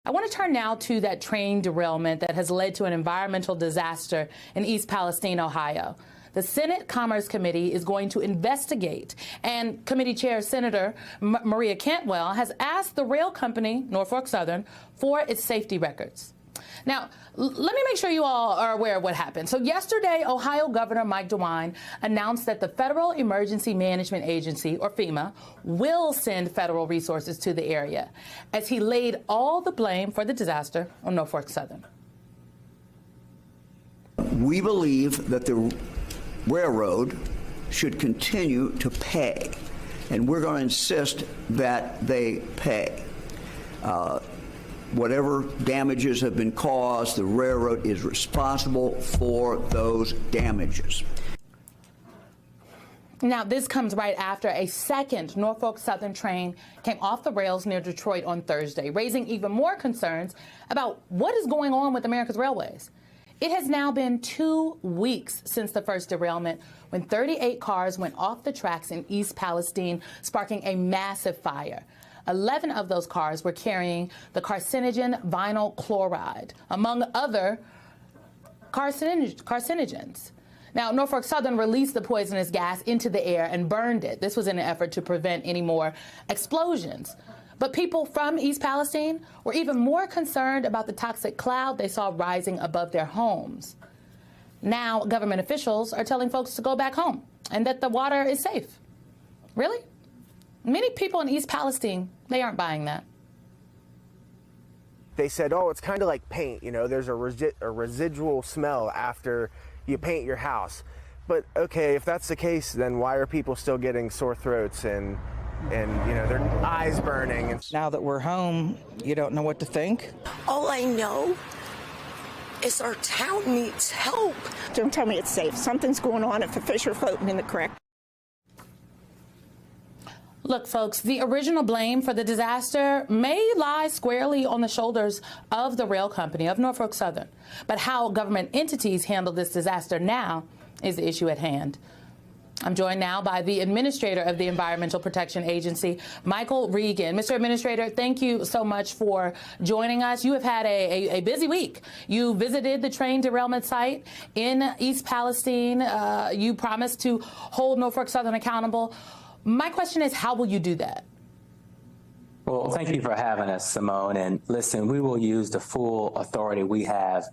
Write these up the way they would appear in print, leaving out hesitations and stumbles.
I want to turn now to that train derailment that has led to an environmental disaster in East Palestine, Ohio. The Senate Commerce Committee is going to investigate, and Committee Chair Senator Maria Cantwell has asked the rail company, Norfolk Southern, for its safety records. Now, let me make sure you all are aware of what happened. So yesterday, Ohio Governor Mike DeWine announced that the Federal Emergency Management Agency, or FEMA, will send federal resources to the area, as he laid all the blame for the disaster on Norfolk Southern. We believe that the railroad should continue to pay, and we're going to insist that they pay. Whatever damages have been caused, the railroad is responsible for those damages. Now, this comes right after a second Norfolk Southern train came off the rails near Detroit on Thursday, raising even more concerns about what is going on with America's railways. It has now been 2 weeks since the first derailment, when 38 cars went off the tracks in East Palestine, sparking a massive fire. 11 of those cars were carrying the carcinogen vinyl chloride, among other carcinogens. Now, Norfolk Southern released the poisonous gas into the air and burned it. This was in an effort to prevent any more explosions. But people from East Palestine were even more concerned about the toxic cloud they saw rising above their homes. Now, government officials are telling folks to go back home and that the water is safe. Really? Many people in East Palestine, they aren't buying that. They said, oh, it's kind of like paint, you know, there's a residual smell after you paint your house. But okay, if that's the case, then why are people still getting sore throats and you know, their eyes burning? Now that we're home, you don't know what to think? All I know is our town needs help. Don't tell me it's safe. Something's going on if the fish are floating in the creek. Look, folks, the original blame for the disaster may lie squarely on the shoulders of the rail company, of Norfolk Southern. But how government entities handle this disaster now is the issue at hand. I'm joined now by the administrator of the Environmental Protection Agency, Michael Regan. Mr. Administrator, thank you so much for joining us. You have had a busy week. You visited the train derailment site in East Palestine. You promised to hold Norfolk Southern accountable. My question is, how will you do that? Well, thank you for having us, Simone. And listen, we will use the full authority we have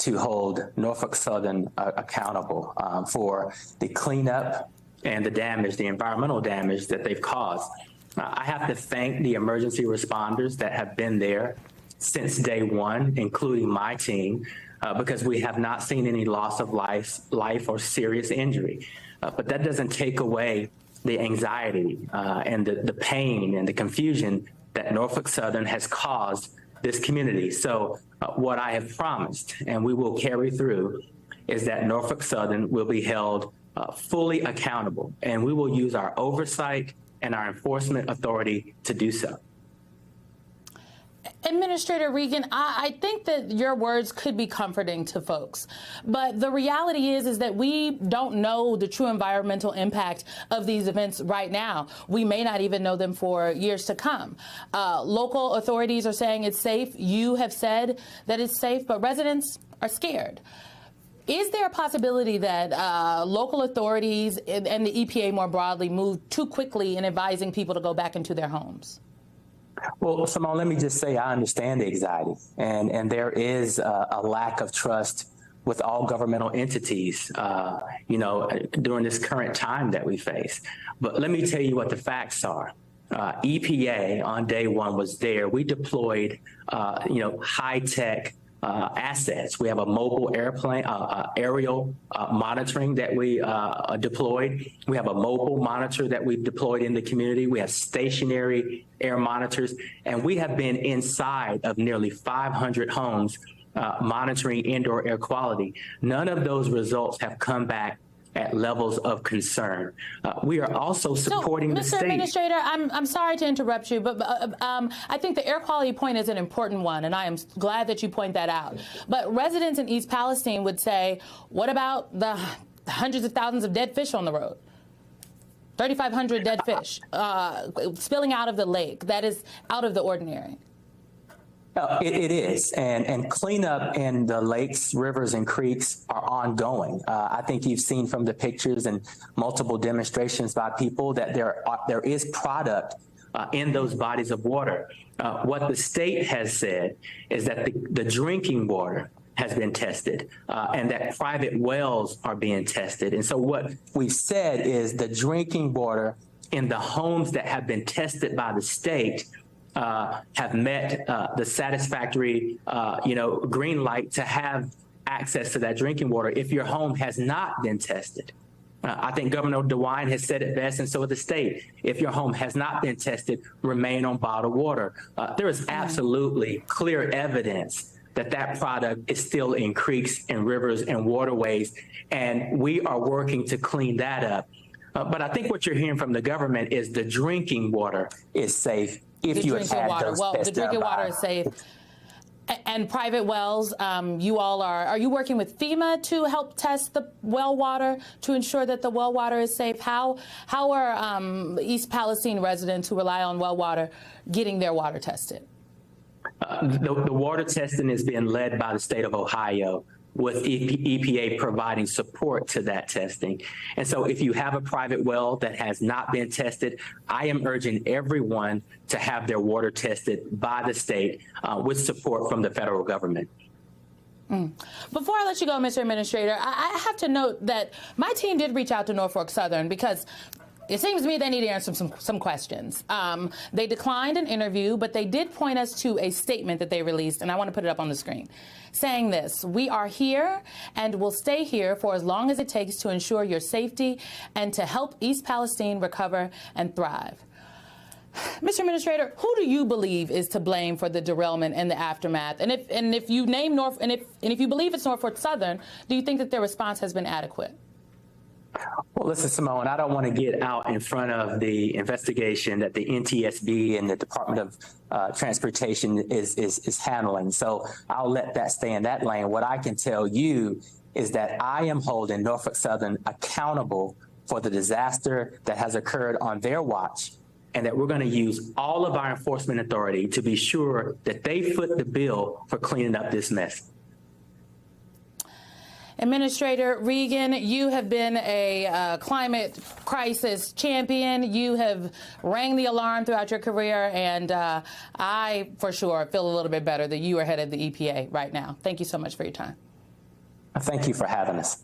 to hold Norfolk Southern accountable for the cleanup and the damage, the environmental damage that they've caused. I have to thank the emergency responders that have been there since day one, including my team, because we have not seen any loss of life or serious injury. But that doesn't take away the anxiety and the pain and the confusion that Norfolk Southern has caused this community. So what I have promised, and we will carry through, is that Norfolk Southern will be held fully accountable, and we will use our oversight and our enforcement authority to do so. Administrator Regan, I think that your words could be comforting to folks, but the reality is that we don't know the true environmental impact of these events right now. We may not even know them for years to come. Local authorities are saying it's safe. You have said that it's safe, but residents are scared. Is there a possibility that local authorities and the EPA more broadly move too quickly in advising people to go back into their homes? Well, Simone, let me just say I understand the anxiety, and there is a lack of trust with all governmental entities, you know, during this current time that we face. But let me tell you what the facts are. EPA on day one was there. We deployed, you know, high-tech assets. We have a mobile airplane, aerial monitoring that we deployed. We have a mobile monitor that we've deployed in the community. We have stationary air monitors, and we have been inside of nearly 500 homes monitoring indoor air quality. None of those results have come back at levels of concern. We are also supporting the state. Mr. Administrator, I'm sorry to interrupt you, but I think the air quality point is an important one, and I am glad that you point that out. But residents in East Palestine would say, what about the hundreds of thousands of dead fish on the road? 3,500 dead fish spilling out of the lake. That is out of the ordinary. Well, it is, and cleanup in the lakes, rivers, and creeks are ongoing. I think you've seen from the pictures and multiple demonstrations by people that there is product in those bodies of water. What the state has said is that the drinking water has been tested and that private wells are being tested. And so what we've said is the drinking water in the homes that have been tested by the state have met the satisfactory, green light to have access to that drinking water. If your home has not been tested, I think Governor DeWine has said it best, and so has the state. If your home has not been tested, remain on bottled water. There is absolutely clear evidence that product is still in creeks and rivers and waterways, and we are working to clean that up. But I think what you're hearing from the government is the drinking water is safe if you have had those tests. The drinking water is safe. And private wells, you all are you working with FEMA to help test the well water to ensure that the well water is safe? How are East Palestine residents who rely on well water getting their water tested? The water testing is being led by the state of Ohio, with EPA providing support to that testing. And so if you have a private well that has not been tested, I am urging everyone to have their water tested by the state with support from the federal government. Before I let you go, Mr. Administrator, I have to note that my team did reach out to Norfolk Southern because it seems to me they need to answer some questions. They declined an interview, but they did point us to a statement that they released, and I want to put it up on the screen, saying this: "We are here and will stay here for as long as it takes to ensure your safety and to help East Palestine recover and thrive." Mr. Administrator, who do you believe is to blame for the derailment and the aftermath? And if you name if you believe it's Norfolk Southern, do you think that their response has been adequate? Well, listen, Simone, I don't want to get out in front of the investigation that the NTSB and the Department of Transportation is handling. So I'll let that stay in that lane. What I can tell you is that I am holding Norfolk Southern accountable for the disaster that has occurred on their watch, and that we're going to use all of our enforcement authority to be sure that they foot the bill for cleaning up this mess. Administrator Regan, you have been a climate crisis champion. You have rang the alarm throughout your career, and I, for sure, feel a little bit better that you are head of the EPA right now. Thank you so much for your time. Thank you for having us.